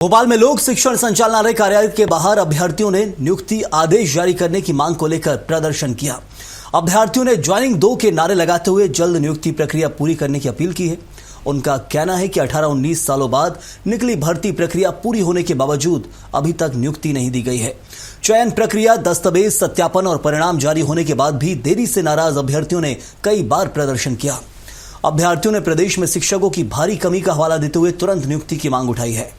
भोपाल में लोक शिक्षण संचालनालय कार्यालय के बाहर अभ्यर्थियों ने नियुक्ति आदेश जारी करने की मांग को लेकर प्रदर्शन किया। अभ्यर्थियों ने ज्वाइनिंग 2 के नारे लगाते हुए जल्द नियुक्ति प्रक्रिया पूरी करने की अपील की है। उनका कहना है कि 18-19 सालों बाद निकली भर्ती प्रक्रिया पूरी होने के बावजूद अभी तक नियुक्ति नहीं दी गई है। चयन प्रक्रिया, दस्तावेज सत्यापन और परिणाम जारी होने के बाद भी देरी से नाराज अभ्यर्थियों ने कई बार प्रदर्शन किया। अभ्यर्थियों ने प्रदेश में शिक्षकों की भारी कमी का हवाला देते हुए तुरंत नियुक्ति की मांग उठाई है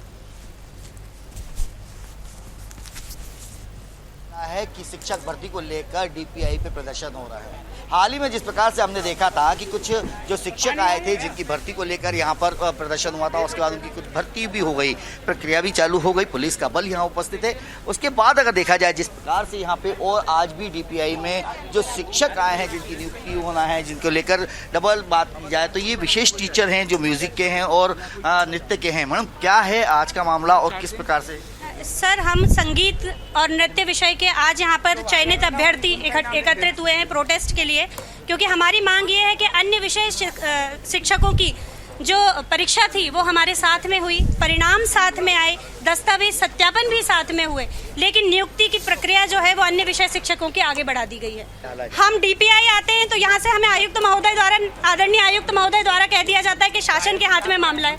कि शिक्षक भर्ती को लेकर डीपीआई पे प्रदर्शन हो रहा है। हाल ही में जिस प्रकार से हमने देखा था कि कुछ जो शिक्षक आए थे जिनकी भर्ती को लेकर यहाँ पर प्रदर्शन हुआ था, उसके बाद उनकी कुछ भर्ती भी हो गई, प्रक्रिया भी चालू हो गई, पुलिस का बल यहाँ उपस्थित है। उसके बाद अगर देखा जाए जिस प्रकार से यहाँ पे और आज भी डीपीआई में जो शिक्षक आए हैं जिनकी नियुक्ति होना है, जिनको लेकर डबल बात की जाए तो ये विशेष टीचर हैं जो म्यूजिक के हैं और नृत्य के हैं। मैडम, क्या है आज का मामला और किस प्रकार से? सर, हम संगीत और नृत्य विषय के आज यहाँ पर चयनित अभ्यर्थी एकत्रित हुए हैं प्रोटेस्ट के लिए, क्योंकि हमारी मांग ये है कि अन्य विषय शिक्षकों की जो परीक्षा थी वो हमारे साथ में हुई, परिणाम साथ में आए, दस्तावेज सत्यापन भी साथ में हुए, लेकिन नियुक्ति की प्रक्रिया जो है वो अन्य विषय शिक्षकों की आगे बढ़ा दी गई है। हम डीपीआई आते हैं तो यहाँ से हमें आयुक्त महोदय द्वारा, आदरणीय आयुक्त महोदय द्वारा कह दिया जाता है कि शासन के हाथ में मामला है।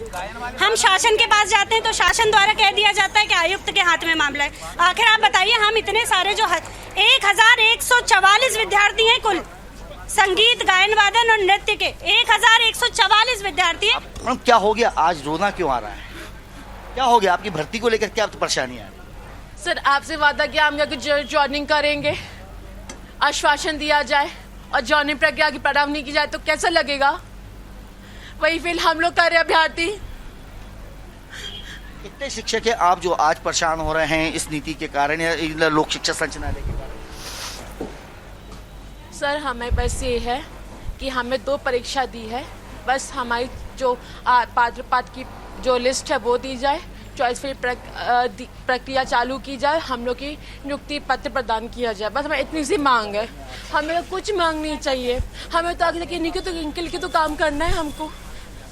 हम शासन के पास जाते हैं तो शासन द्वारा कह दिया जाता है कि आयुक्त के हाथ में मामला है। आखिर आप बताइए, हम इतने सारे जो 1144 विद्यार्थी हैं कुल, संगीत, गायन, वादन और नृत्य के 1144 विद्यार्थी हैं। मैडम, क्या हो गया? आज रोना क्यों आ रहा है? क्या हो गया? आपकी भर्ती को लेकर क्या परेशानी है? सर, आपसे वादा किया हम ज्वाइनिंग करेंगे, आश्वासन दिया जाए और ज्वाइनिंग प्रक्रिया की परिणाम नहीं की जाए तो कैसा लगेगा? वही फील हम लोग कर रहे अभ्यर्थी। कितने शिक्षक हैं आप जो आज परेशान हो रहे हैं इस नीति के कारण या लोक शिक्षा संचालनालय के कारण? सर, हमें बस ये है कि हमें 2 परीक्षा दी है, बस हमारी जो पात्र की जो लिस्ट है वो दी जाए, चॉइस फिल प्रक्रिया चालू की जाए, हम लोग की नियुक्ति पत्र प्रदान किया जाए, बस हमें इतनी सी मांग है। हमें कुछ मांग नहीं चाहिए, हमें तो आगे इनके लिए तो काम करना है हमको,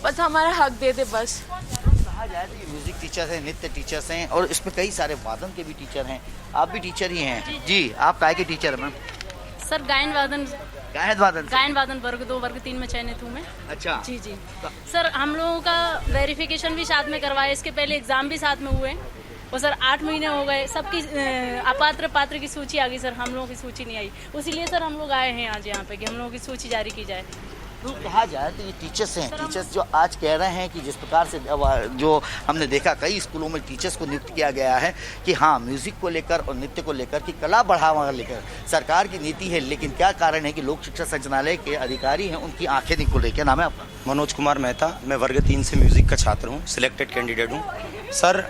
बस हमारा हक दे दे बस। कहा जाए तो ये म्यूजिक टीचर्स हैं, नृत्य टीचर्स हैं और इसमें कई सारे वादन के भी टीचर हैं। आप भी टीचर ही हैं? जी, आप काय के टीचर हैं मैम? सर, गायन वादन वर्ग 2 वर्ग 3 में चयनित हूँ मैं। अच्छा जी। सर, हम लोगों का वेरिफिकेशन भी साथ में करवाया, इसके पहले एग्जाम भी साथ में हुए और सर 8 महीने हो गए, सबकी अपात्र पात्र की सूची आ गई सर, हम लोगों की सूची नहीं आई। इसीलिए सर हम लोग आए हैं आज यहाँ पे कि हम लोगों की सूची जारी की जाए। तो कहा जाए तो ये टीचर्स हैं, टीचर्स जो आज कह रहे हैं कि जिस प्रकार से जो हमने देखा कई स्कूलों में टीचर्स को नियुक्त किया गया है कि हाँ, म्यूजिक को लेकर और नृत्य को लेकर कि कला बढ़ावा लेकर सरकार की नीति है, लेकिन क्या कारण है कि लोक शिक्षा संचालनालय के अधिकारी हैं उनकी आंखें नहीं खुल रही? क्या नाम है आपका? मनोज कुमार मेहता, मैं वर्ग 3 से म्यूजिक का छात्र हूँ, सिलेक्टेड कैंडिडेट हूँ। सर,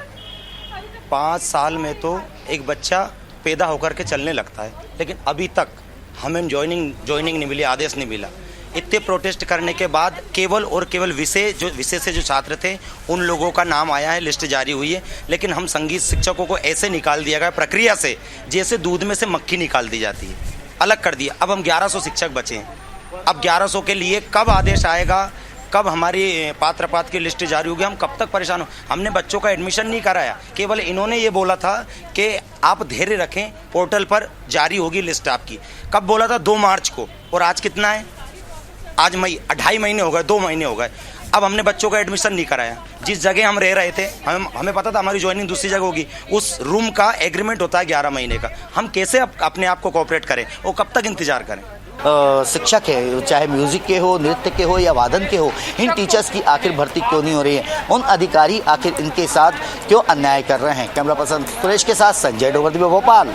5 साल में तो एक बच्चा पैदा होकर के चलने लगता है, लेकिन अभी तक हमें ज्वाइनिंग नहीं मिली, आदेश नहीं मिला। इतने प्रोटेस्ट करने के बाद केवल और केवल विषय से जो छात्र थे उन लोगों का नाम आया है, लिस्ट जारी हुई है, लेकिन हम संगीत शिक्षकों को ऐसे निकाल दिया गया प्रक्रिया से जैसे दूध में से मक्खी निकाल दी जाती है, अलग कर दिया। अब हम 1100 शिक्षक बचे हैं। अब 1100 के लिए कब आदेश आएगा, कब हमारी पात्र की लिस्ट जारी होगी, हम कब तक परेशान हो? हमने बच्चों का एडमिशन नहीं कराया, केवल इन्होंने ये बोला था कि आप धैर्य रखें, पोर्टल पर जारी होगी लिस्ट आपकी। कब बोला था? 2 मार्च को, और आज कितना है? आज मई, 2.5 महीने हो गए, 2 महीने हो गए। अब हमने बच्चों का एडमिशन नहीं कराया। जिस जगह हम रह रहे थे, हमें पता था हमारी ज्वाइनिंग दूसरी जगह होगी, उस रूम का एग्रीमेंट होता है 11 महीने का। हम कैसे अपने आप को कोऑपरेट करें और कब तक इंतजार करें? शिक्षक है, चाहे म्यूजिक के हो, नृत्य के हो या वादन के हो, इन टीचर्स की आखिर भर्ती क्यों नहीं हो रही है? उन अधिकारी आखिर इनके साथ क्यों अन्याय कर रहे हैं? कैमरा पर्सन सुरेश के साथ संजय डोगरदी, भोपाल।